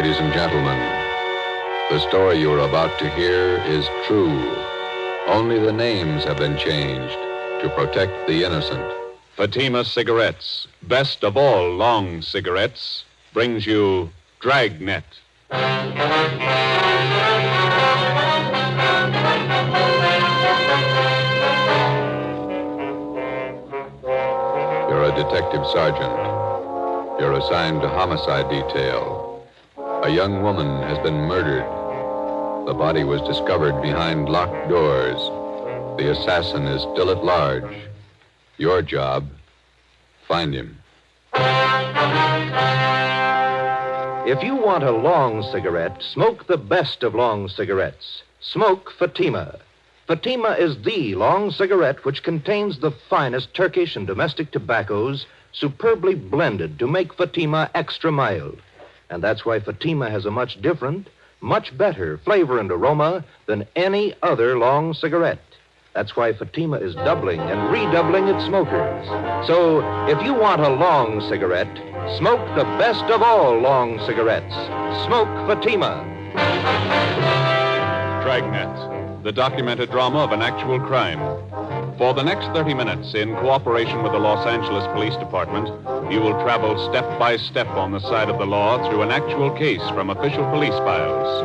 Ladies and gentlemen, the story you are about to hear is true. Only the names have been changed to protect the innocent. Fatima Cigarettes, best of all long cigarettes, brings you Dragnet. You're a detective sergeant. You're assigned to homicide detail. A young woman has been murdered. The body was discovered behind locked doors. The assassin is still at large. Your job, find him. If you want a long cigarette, smoke the best of long cigarettes. Smoke Fatima. Fatima is the long cigarette which contains the finest Turkish and domestic tobaccos superbly blended to make Fatima extra mild. And that's why Fatima has a much different, much better flavor and aroma than any other long cigarette. That's why Fatima is doubling and redoubling its smokers. So, if you want a long cigarette, smoke the best of all long cigarettes. Smoke Fatima. Dragnet, the documented drama of an actual crime. For the next 30 minutes, in cooperation with the Los Angeles Police Department, you will travel step by step on the side of the law through an actual case from official police files.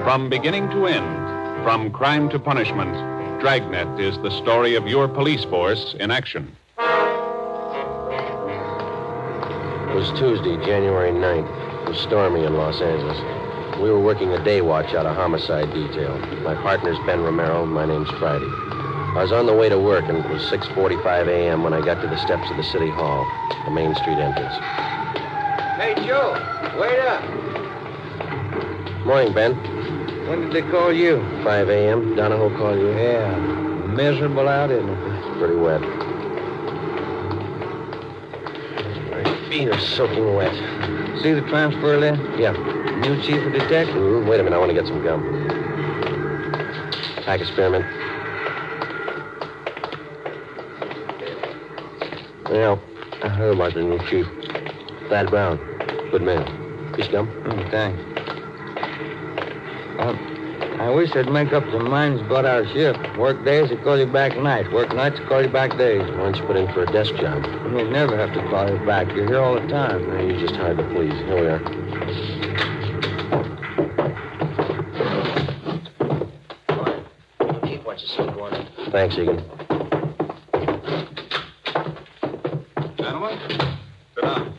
From beginning to end, from crime to punishment, Dragnet is the story of your police force in action. It was Tuesday, January 9th. It was stormy in Los Angeles. We were working a day watch out of homicide detail. My partner's Ben Romero, and my name's Friday. I was on the way to work, and it was 6:45 a.m. when I got to the steps of the City Hall, the Main Street entrance. Hey, Joe, wait up. Morning, Ben. When did they call you? 5 a.m. Donahoe called you? Yeah, miserable out, isn't it? It's pretty wet. My feet are soaking wet. See the transfer list? Yeah. New chief of detectives? Wait a minute, I want to get some gum. Pack of spearmint. Well, I heard about the new chief. Thad Brown. Good man. Piece of gum? Thanks. I wish I'd make up some minds about our shift. Work days, they call you back nights. Work nights, they call you back days. Why don't you put in for a desk job? You never have to call you back. You're here all the time. You're just hard to please. Here we are. Keep what you see, Warner. Thanks, Egan. Gentlemen, sit down.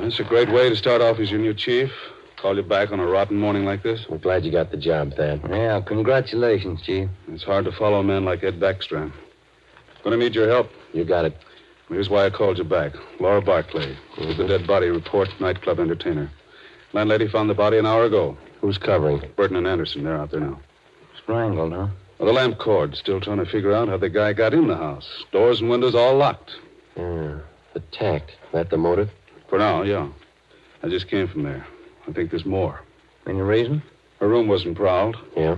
That's a great way to start off as your new chief. Call you back on a rotten morning like this. I'm glad you got the job, Thad. Yeah, congratulations, Chief. It's hard to follow a man like Ed Backstrom. Gonna need your help. You got it. Here's why I called you back. Laura Barclay. The dead body report, nightclub entertainer. Landlady found the body an hour ago. Who's covering? Burton and Anderson, they're out there now. Strangled, huh? Well, the lamp cord. Still trying to figure out how the guy got in the house. Doors and windows all locked. Yeah. Attacked. That the motive? For now, yeah. I just came from there. I think there's more. Any reason? Her room wasn't prowled. Yeah?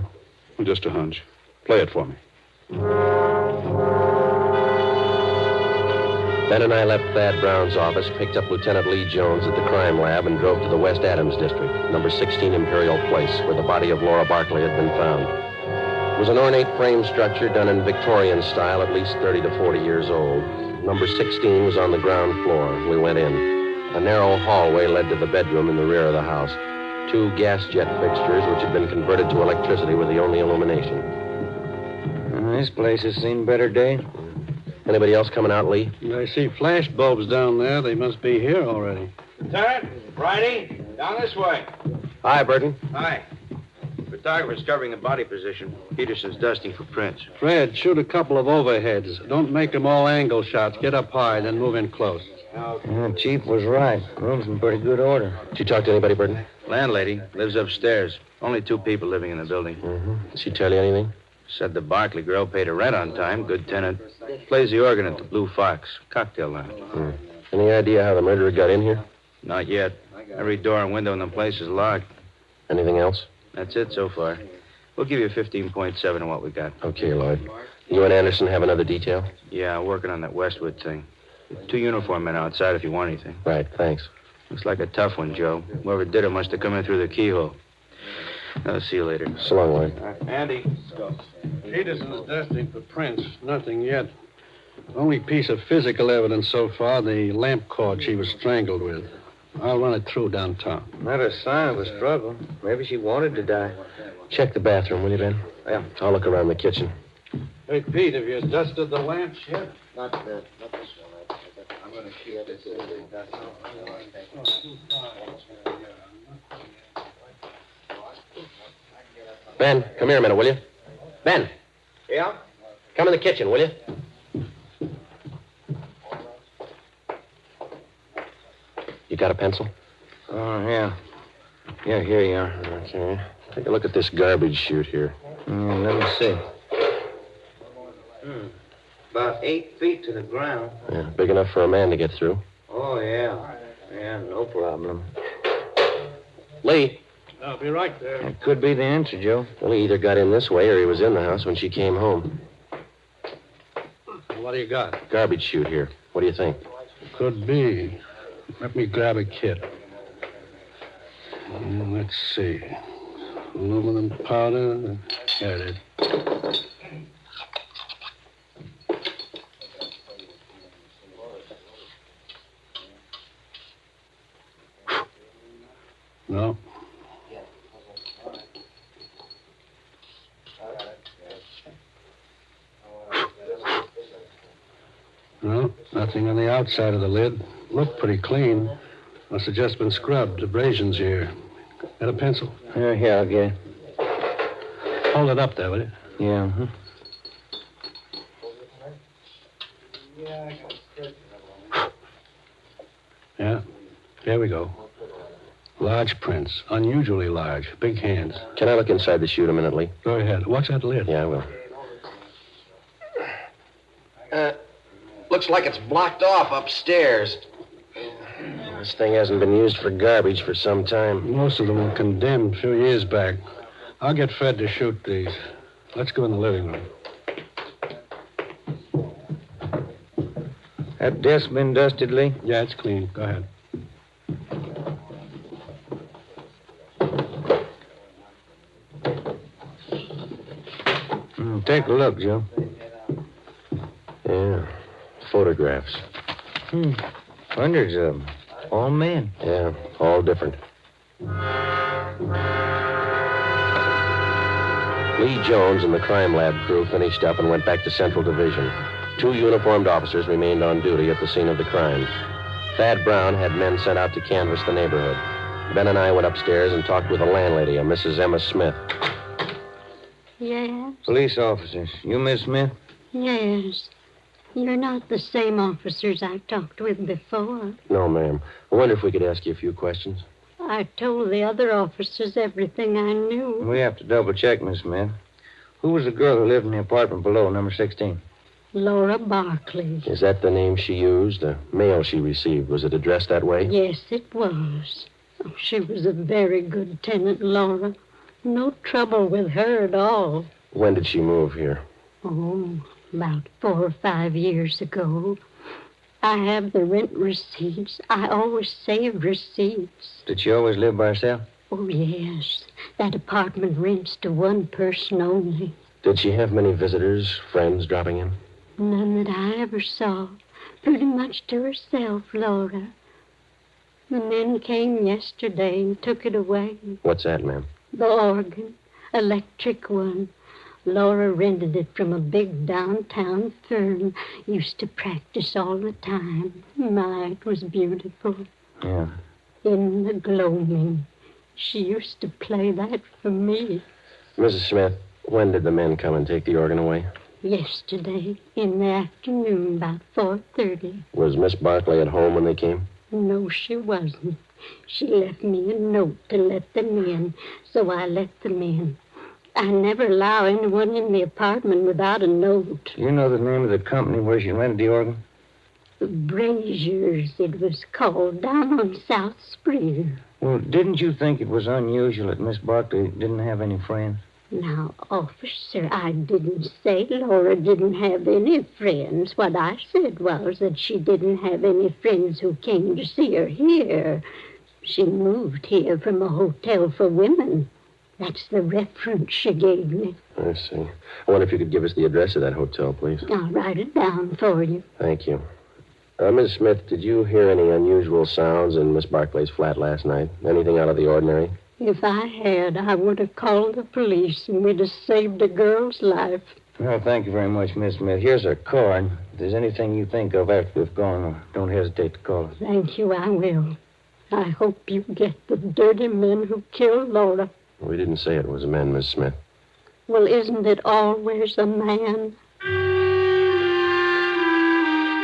Well, just a hunch. Play it for me. Ben and I left Thad Brown's office, picked up Lieutenant Lee Jones at the crime lab, and drove to the West Adams district, number 16 Imperial Place, where the body of Laura Barclay had been found. It was an ornate frame structure done in Victorian style, at least 30 to 40 years old. Number 16 was on the ground floor. We went in. A narrow hallway led to the bedroom in the rear of the house. 2 gas jet fixtures, which had been converted to electricity, were the only illumination. This place has seen better days. Anybody else coming out, Lee? I see flash bulbs down there. They must be here already. Lieutenant, Friday, down this way. Hi, Burton. Hi. Photographer's covering the body position. Peterson's dusting for prints. Fred, shoot a couple of overheads. Don't make them all angle shots. Get up high, then move in close. Chief was right. Room's in pretty good order. Did you talk to anybody, Burton? Landlady lives upstairs. Only 2 people living in the building. Did she tell you anything? Said the Barclay girl paid her rent on time. Good tenant. Plays the organ at the Blue Fox. Cocktail lounge. Any idea how the murderer got in here? Not yet. Every door and window in the place is locked. Anything else? That's it so far. We'll give you 15.7 on what we got. Okay, Lloyd. You and Anderson have another detail? Yeah, working on that Westwood thing. 2 uniform men outside if you want anything. Right, thanks. Looks like a tough one, Joe. Whoever did it must have come in through the keyhole. I'll see you later. So long, Lloyd. Andy. Peterson's dusting for prints. Nothing yet. Only piece of physical evidence so far, the lamp cord she was strangled with. I'll run it through downtown. Not a sign of a struggle. Maybe she wanted to die. Check the bathroom, will you, Ben? Yeah. I'll look around the kitchen. Hey, Pete, have you dusted the lamps yet? Not this one. I'm going to keep this. Ben, come here a minute, will you? Ben, Yeah? come in the kitchen, will you? You got a pencil? Oh, yeah. Yeah, here you are. Okay. Take a look at this garbage chute here. Let me see. About 8 feet to the ground. Yeah, big enough for a man to get through. Oh, yeah. Yeah, no problem. Lee. I'll be right there. That could be the answer, Joe. Well, he either got in this way or he was in the house when she came home. What do you got? Garbage chute here. What do you think? Could be. Let me grab a kit. Let's see. Aluminum powder. There it is. No. No, nothing on the outside of the lid. Looked pretty clean. Must have just been scrubbed. Abrasions here. Got a pencil? Here, I'll get it. Hold it up there, will you? Yeah. Yeah. There we go. Large prints. Unusually large. Big hands. Can I look inside the chute a minute, Lee? Go ahead. Watch that lid. Yeah, I will. Looks like it's blocked off upstairs. This thing hasn't been used for garbage for some time. Most of them were condemned a few years back. I'll get Fred to shoot these. Let's go in the living room. That desk been dusted, Lee? Yeah, it's clean. Go ahead. Take a look, Joe. Yeah. Photographs. Hundreds of them. All men. Yeah, all different. Lee Jones and the crime lab crew finished up and went back to Central Division. 2 uniformed officers remained on duty at the scene of the crime. Thad Brown had men sent out to canvass the neighborhood. Ben and I went upstairs and talked with the landlady, a Mrs. Emma Smith. Yes? Police officers. You Miss Smith? Yes. You're not the same officers I talked with before. No, ma'am. I wonder if we could ask you a few questions. I told the other officers everything I knew. We have to double check, Miss Smith. Who was the girl who lived in the apartment below, number 16? Laura Barkley. Is that the name she used? The mail she received, was it addressed that way? Yes, it was. Oh, she was a very good tenant, Laura. No trouble with her at all. When did she move here? Oh, about 4 or 5 years ago. I have the rent receipts. I always save receipts. Did she always live by herself? Oh, yes. That apartment rents to one person only. Did she have many visitors, friends dropping in? None that I ever saw. Pretty much to herself, Laura. The men came yesterday and took it away. What's that, ma'am? The organ. Electric one. Laura rented it from a big downtown firm. Used to practice all the time. My, it was beautiful. Yeah. In the gloaming. She used to play that for me. Mrs. Smith, when did the men come and take the organ away? Yesterday, in the afternoon, about 4:30. Was Miss Barkley at home when they came? No, she wasn't. She left me a note to let them in, so I let them in. I never allow anyone in the apartment without a note. Do you know the name of the company where she rented the organ? The Braziers, it was called, down on South Spring. Well, didn't you think it was unusual that Miss Barkley didn't have any friends? Now, officer, I didn't say Laura didn't have any friends. What I said was that she didn't have any friends who came to see her here. She moved here from a hotel for women. That's the reference she gave me. I see. I wonder if you could give us the address of that hotel, please. I'll write it down for you. Thank you. Miss Smith, did you hear any unusual sounds in Miss Barclay's flat last night? Anything out of the ordinary? If I had, I would have called the police and we'd have saved a girl's life. Well, thank you very much, Miss Smith. Here's a card. If there's anything you think of after we've gone, don't hesitate to call us. Thank you, I will. I hope you get the dirty men who killed Laura. We didn't say it was a man, Miss Smith. Well, isn't it always a man?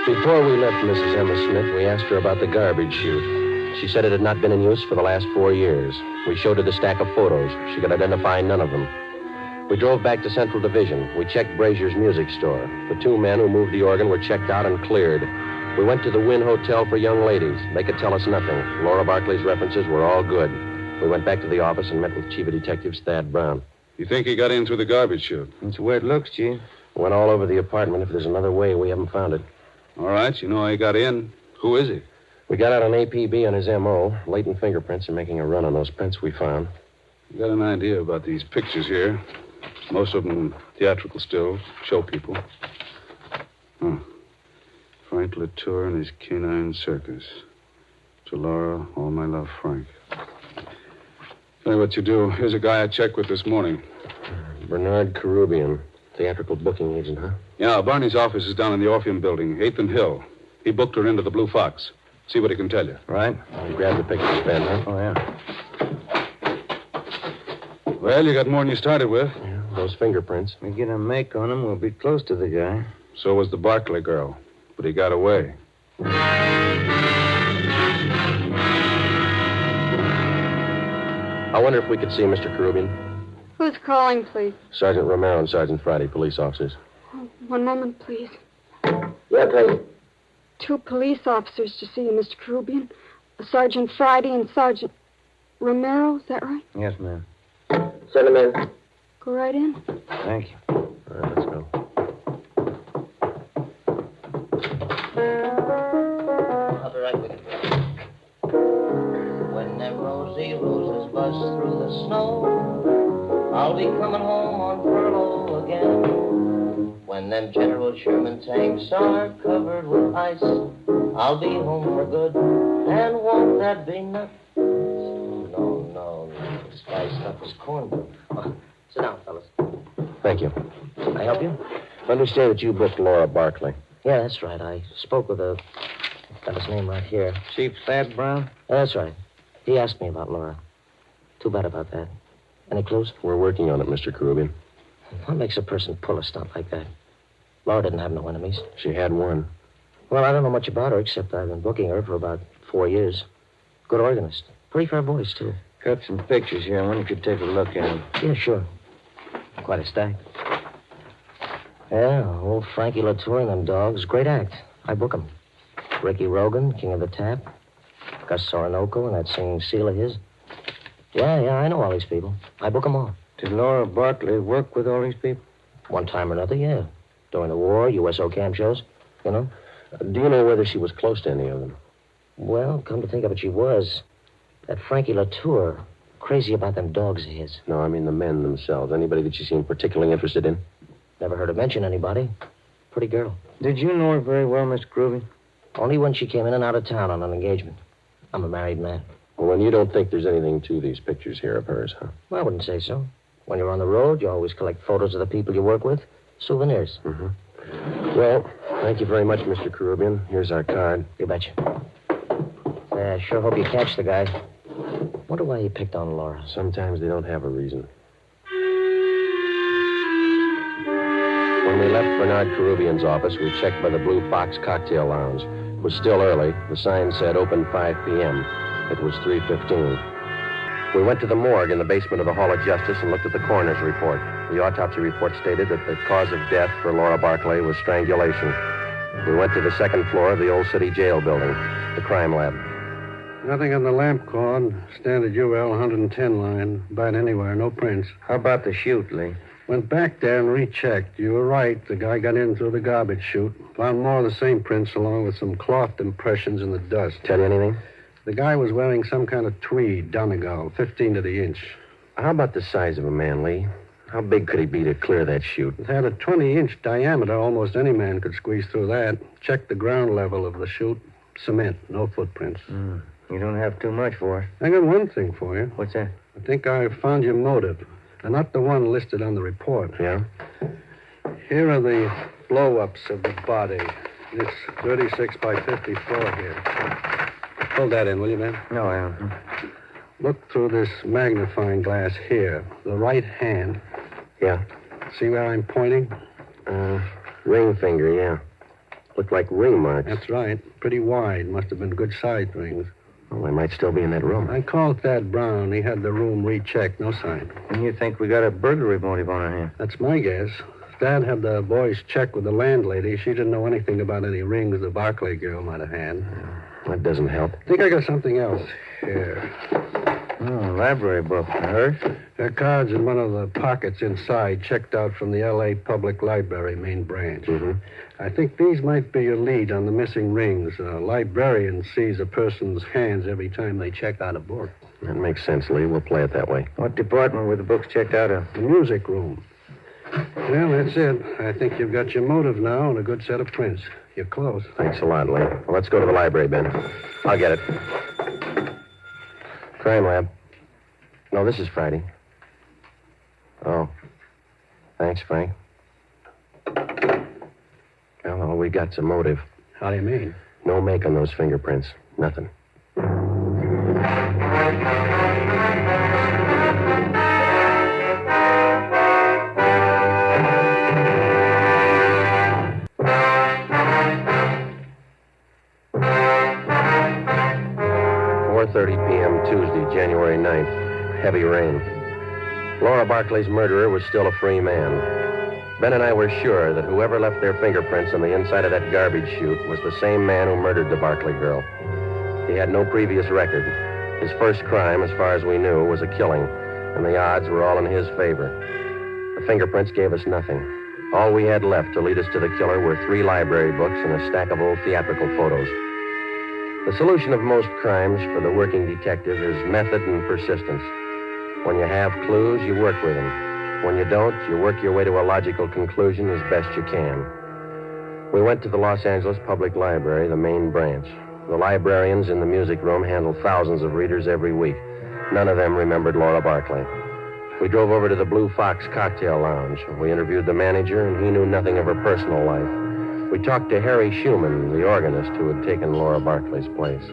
Before we left Mrs. Emma Smith, we asked her about the garbage chute. She said it had not been in use for the last 4 years. We showed her the stack of photos. She could identify none of them. We drove back to Central Division. We checked Brazier's music store. The 2 men who moved the organ were checked out and cleared. We went to the Wynn Hotel for young ladies. They could tell us nothing. Laura Barclay's references were all good. We went back to the office and met with Chief of Detectives Thad Brown. You think he got in through the garbage chute? That's the way it looks, Chief. Went all over the apartment. If there's another way, we haven't found it. All right, you know how he got in. Who is he? We got out an APB on his M.O., latent fingerprints, and making a run on those prints we found. You got an idea about these pictures here. Most of them theatrical stills, show people. Frank Latour and his canine circus. To Laura, all my love, Frank. Tell you what you do. Here's a guy I checked with this morning. Bernard Carubian, theatrical booking agent, huh? Yeah, Barney's office is down in the Orpheum building, 8th and Hill. He booked her into the Blue Fox. See what he can tell you. Right. You grabbed the pictures, Ben, huh? Oh, yeah. Well, you got more than you started with. Yeah, those fingerprints. We get a make on him, we'll be close to the guy. So was the Barclay girl. But he got away. I wonder if we could see Mr. Carubian. Who's calling, please? Sergeant Romero and Sergeant Friday, police officers. Oh, one moment, please. Yeah, please. 2 police officers to see you, Mr. Carubian. Sergeant Friday and Sergeant Romero, is that right? Yes, ma'am. Send him in. Go right in. Thank you. All right, let's go. I'll be right with you. When them rosy roses bust through the snow, I'll be coming home on furlough again. When them General Sherman tanks are covered with ice, I'll be home for good, and won't that be nuts? No. This guy's stuff is cornbread. Oh, sit down, fellas. Thank you. Can I help you? I understand that you booked Laura Barclay. Yeah, that's right. I spoke with a... Got his name right here. Chief Thad Brown? That's right. He asked me about Laura. Too bad about that. Any clues? We're working on it, Mr. Carubian. What makes a person pull a stunt like that? Laura didn't have no enemies. She had one. Well, I don't know much about her, except I've been booking her for about 4 years. Good organist. Pretty fair voice, too. Got some pictures here. I wonder if you could take a look at them. Yeah, sure. Quite a stack. Yeah, old Frankie Latour and them dogs. Great act. I book 'em. Ricky Rogan, King of the Tap. Gus Sorinoco and that singing seal of his. Yeah, I know all these people. I book 'em all. Did Laura Barclay work with all these people? One time or another, yeah. During the war, USO camp shows, you know. Do you know whether she was close to any of them? Well, come to think of it, she was. That Frankie Latour, crazy about them dogs of his. No, I mean the men themselves. Anybody that she seemed particularly interested in? Never heard her mention anybody. Pretty girl. Did you know her very well, Mr. Groovy? Only when she came in and out of town on an engagement. I'm a married man. Well, then you don't think there's anything to these pictures here of hers, huh? Well, I wouldn't say so. When you're on the road, you always collect photos of the people you work with. Souvenirs. Mm-hmm. Well, thank you very much, Mr. Carubian. Here's our card. You betcha. I sure hope you catch the guy. Wonder why he picked on Laura. Sometimes they don't have a reason. When we left Bernard Carubian's office, we checked by the Blue Fox Cocktail Lounge. It was still early. The sign said open 5 p.m. It was 3:15. We went to the morgue in the basement of the Hall of Justice and looked at the coroner's report. The autopsy report stated that the cause of death for Laura Barclay was strangulation. We went to the second floor of the old city jail building, the crime lab. Nothing on the lamp cord. Standard UL 110 line. About anywhere. No prints. How about the chute, Lee? Went back there and rechecked. You were right. The guy got in through the garbage chute. Found more of the same prints along with some cloth impressions in the dust. Tell you anything? The guy was wearing some kind of tweed, Donegal, 15 to the inch. How about the size of a man, Lee? How big could he be to clear that chute? It had a 20-inch diameter. Almost any man could squeeze through that. Check the ground level of the chute. Cement. No footprints. You don't have too much for it. I got one thing for you. What's that? I think I found your motive. And not the one listed on the report. Yeah? Here are the blow-ups of the body. This 36 by 54 here. Hold that in, will you, man? No, Alan. Look through this magnifying glass here. The right hand. Yeah. See where I'm pointing? Ring finger, yeah. Look like ring marks. That's right. Pretty wide. Must have been good-sized rings. Well, they might still be in that room. I called Thad Brown. He had the room rechecked. No sign. And you think we got a burglary motive on our hands? That's my guess. Thad had the boys check with the landlady. She didn't know anything about any rings the Barclay girl might have had. That doesn't help. I think I got something else here. Oh, library book. Hers? There are cards in one of the pockets inside, checked out from the L.A. Public Library main branch. Mm-hmm. I think these might be your lead on the missing rings. A librarian sees a person's hands every time they check out a book. That makes sense, Lee. We'll play it that way. What department were the books checked out of? The music room. Well, that's it. I think you've got your motive now and a good set of prints. You're close. Thanks a lot, Lee. Well, let's go to the library, Ben. I'll get it. Crime lab. No, this is Friday. Oh. Thanks, Frank. Well, all we got's a motive. How do you mean? No make on those fingerprints. Nothing. 4:30 p.m. Tuesday, January 9th. Heavy rain. Laura Barclay's murderer was still a free man. Ben and I were sure that whoever left their fingerprints on the inside of that garbage chute was the same man who murdered the Barclay girl. He had no previous record. His first crime, as far as we knew, was a killing, and the odds were all in his favor. The fingerprints gave us nothing. All we had left to lead us to the killer were 3 library books and a stack of old theatrical photos. The solution of most crimes for the working detective is method and persistence. When you have clues, you work with them. When you don't, you work your way to a logical conclusion as best you can. We went to the Los Angeles Public Library, the main branch. The librarians in the music room handle thousands of readers every week. None of them remembered Laura Barclay. We drove over to the Blue Fox Cocktail Lounge. We interviewed the manager, and he knew nothing of her personal life. We talked to Harry Schumann, the organist who had taken Laura Barclay's place.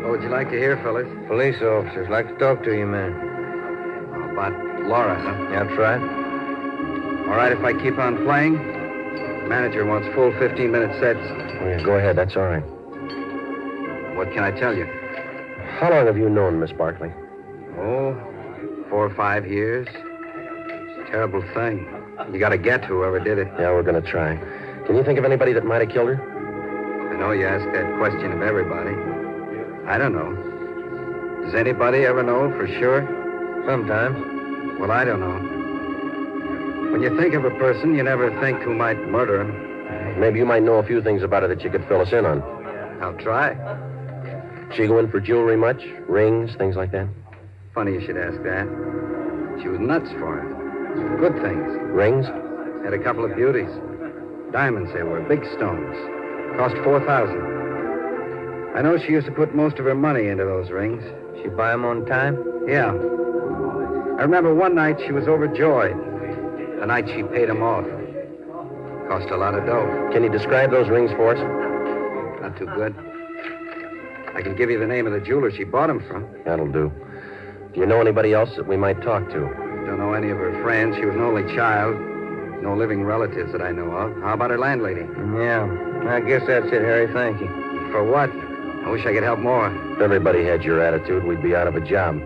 What would you like to hear, fellas? Police officers. Like to talk to you, man. About Laura, huh? That's right. All right, if I keep on playing? Manager wants full 15-minute sets. Oh, yeah, go ahead. That's all right. What can I tell you? How long have you known Miss Barclay? Oh, 4 or 5 years. Terrible thing. You got to get whoever did it. Yeah, we're going to try. Can you think of anybody that might have killed her? I know you ask that question of everybody. I don't know. Does anybody ever know for sure? Sometimes. Well, I don't know. When you think of a person, you never think who might murder him. Maybe you might know a few things about her that you could fill us in on. I'll try. She go in for jewelry much? Rings, things like that? Funny you should ask that. She was nuts for it. Good things. Rings? Had a couple of beauties. Diamonds they were, big stones. Cost $4,000. I know she used to put most of her money into those rings. She buy them on time? Yeah. I remember one night she was overjoyed. The night she paid them off. Cost a lot of dough. Can you describe those rings for us? Not too good. I can give you the name of the jeweler she bought them from. That'll do. Do you know anybody else that we might talk to? Don't know any of her friends. She was an only child. No living relatives that I know of. How about her landlady? Yeah. I guess that's it, Harry. Thank you. For what? I wish I could help more. If everybody had your attitude, we'd be out of a job.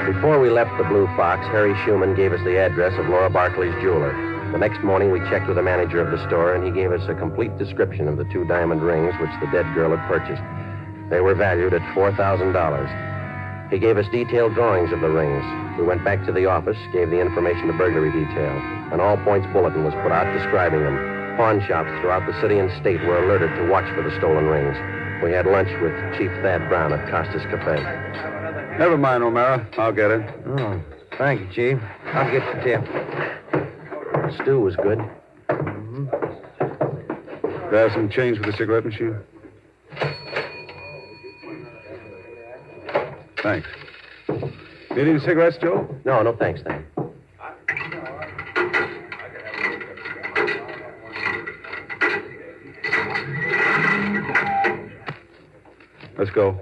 Before we left the Blue Fox, Harry Schumann gave us the address of Laura Barclay's jeweler. The next morning, we checked with the manager of the store, and he gave us a complete description of the 2 diamond rings which the dead girl had purchased. They were valued at $4,000. He gave us detailed drawings of the rings. We went back to the office, gave the information to burglary detail. An all-points bulletin was put out describing them. Pawn shops throughout the city and state were alerted to watch for the stolen rings. We had lunch with Chief Thad Brown at Costa's Cafe. Never mind, O'Mara. I'll get it. Oh, thank you, Chief. I'll get the tip. Stew was good. You have some change for the cigarette machine? Thanks. Need any cigarettes, Joe? No, thanks, Thad. Let's go.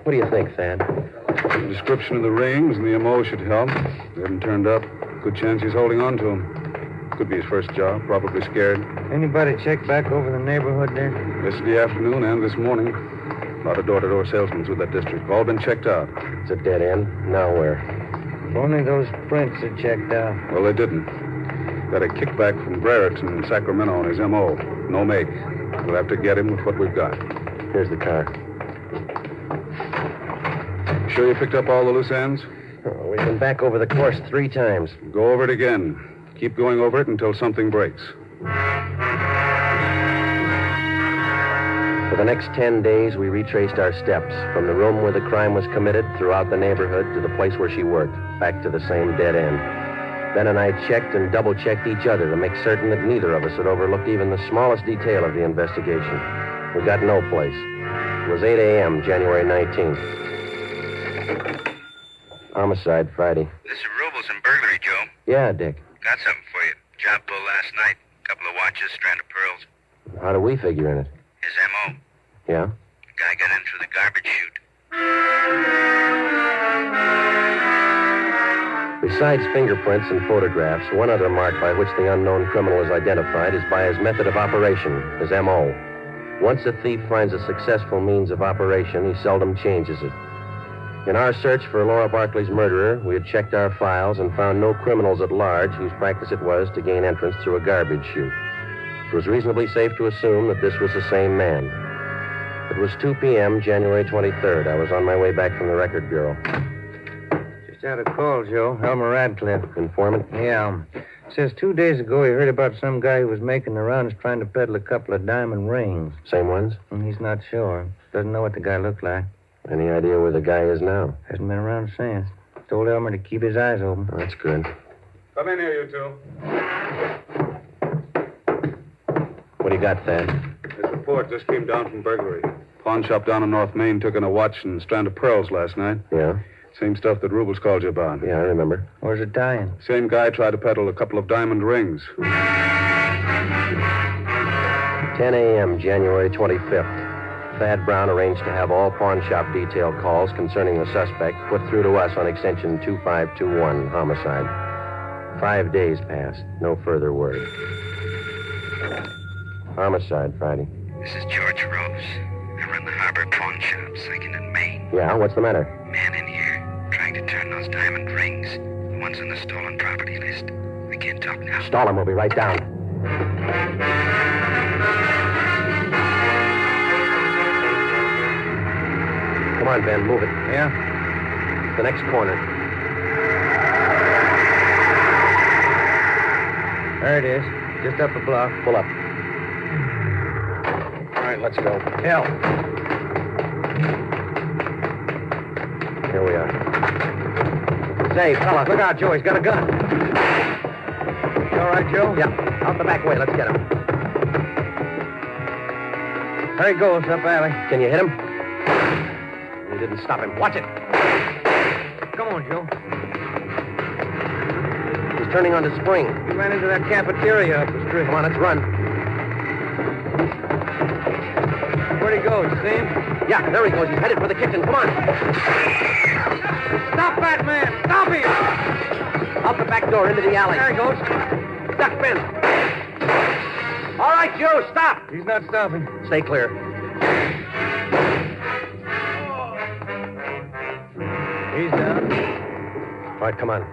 What do you think, Thad? The description of the rings and the MO should help. They haven't turned up. Good chance he's holding on to them. Could be his first job. Probably scared. Anybody check back over the neighborhood there? Yesterday afternoon and this morning. A lot of door-to-door salesmen through that district. All been checked out. It's a dead end. Now where? If only those prints had checked out. Well, they didn't. Got a kickback from Brereton in Sacramento on his MO. No make. We'll have to get him with what we've got. Here's the car. Sure you picked up all the loose ends? Oh, we've been back over the course 3 times. Go over it again. Keep going over it until something breaks. For the next 10 days, we retraced our steps from the room where the crime was committed throughout the neighborhood to the place where she worked, back to the same dead end. Ben and I checked and double-checked each other to make certain that neither of us had overlooked even the smallest detail of the investigation. We got no place. It was 8 a.m., January 19th. Homicide, Friday. This is Robles and burglary, Joe. Yeah, Dick. Got something for you. Job pull last night. Couple of watches, strand of pearls. How do we figure in it? His M.O. Yeah? The guy got in through the garbage chute. Besides fingerprints and photographs, one other mark by which the unknown criminal is identified is by his method of operation, his M.O. Once a thief finds a successful means of operation, he seldom changes it. In our search for Laura Barkley's murderer, we had checked our files and found no criminals at large whose practice it was to gain entrance through a garbage chute. It was reasonably safe to assume that this was the same man. It was 2 p.m., January 23rd. I was on my way back from the Record Bureau. Just had a call, Joe. Elmer Radcliffe. Informant? Yeah. Says 2 days ago he heard about some guy who was making the rounds trying to peddle a couple of diamond rings. Same ones? And he's not sure. Doesn't know what the guy looked like. Any idea where the guy is now? Hasn't been around since. Told Elmer to keep his eyes open. Oh, that's good. Come in here, you two. What do you got, Thad? This report just came down from burglary. Pawn shop down on North Main took in a watch and strand of pearls last night. Yeah? Same stuff that Rubles called you about. Yeah, I remember. Where's it dying? Same guy tried to peddle a couple of diamond rings. 10 a.m., January 25th. Thad Brown arranged to have all pawn shop detail calls concerning the suspect put through to us on extension 2521, homicide. 5 days passed. No further word. Homicide, Friday. This is George Rose. I run the Harbor Pawn Shop, 2nd and Main. Yeah, what's the matter? Man in here, trying to turn those diamond rings. The ones on the stolen property list. I can't talk now. Stall him. We'll be right down. Come on, Ben. Move it. Yeah? The next corner. There it is. Just up a block. Pull up. All right, let's go. Hell. Here we are. Say, fella, look out, Joe. He's got a gun. You all right, Joe? Yeah. Out the back way. Let's get him. There he goes, up alley. Can you hit him? We didn't stop him. Watch it. Come on, Joe. He's turning on the spring. He ran into that cafeteria up the street. Come on, let's run. Where'd he go? You see him? Yeah, there he goes. He's headed for the kitchen. Come on. Stop that man! Stop him! Out the back door into the alley. There he goes. Duck, Ben. All right, Joe, stop. He's not stopping. Stay clear. He's down. All right, come on.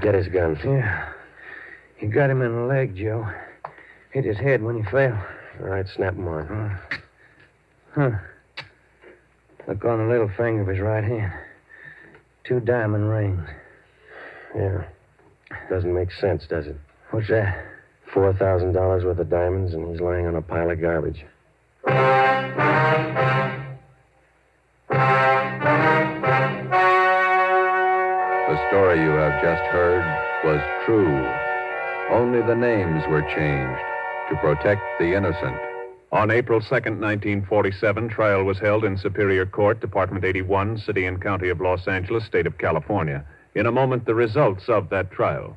get his gun. Yeah. He got him in the leg, Joe. Hit his head when he fell. All right, snap him on. Huh. Look on the little finger of his right hand. 2 diamond rings. Yeah. Doesn't make sense, does it? What's that? $4,000 worth of diamonds, and he's lying on a pile of garbage. The story you have just heard was true. Only the names were changed to protect the innocent. On April 2nd, 1947, trial was held in Superior Court, Department 81, City and County of Los Angeles, State of California. In a moment, the results of that trial.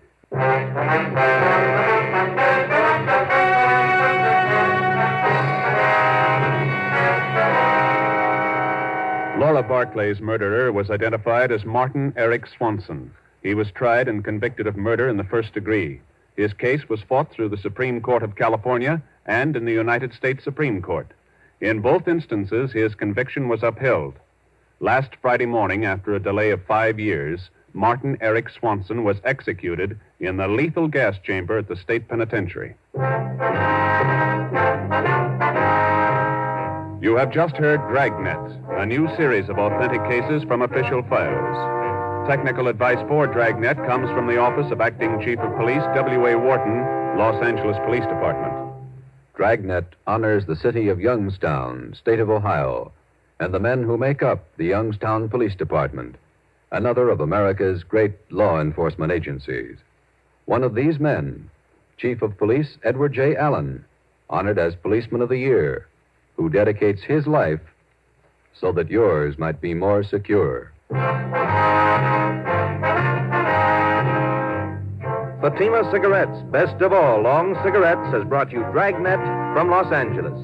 Laura Barclay's murderer was identified as Martin Eric Swanson. He was tried and convicted of murder in the first degree. His case was fought through the Supreme Court of California and in the United States Supreme Court. In both instances, his conviction was upheld. Last Friday morning, after a delay of 5 years, Martin Eric Swanson was executed in the lethal gas chamber at the state penitentiary. You have just heard Dragnet, a new series of authentic cases from official files. Technical advice for Dragnet comes from the Office of Acting Chief of Police W.A. Wharton, Los Angeles Police Department. Dragnet honors the city of Youngstown, state of Ohio, and the men who make up the Youngstown Police Department, another of America's great law enforcement agencies. One of these men, Chief of Police Edward J. Allen, honored as Policeman of the Year, who dedicates his life so that yours might be more secure. Fatima Cigarettes, best of all long cigarettes, has brought you Dragnet from Los Angeles.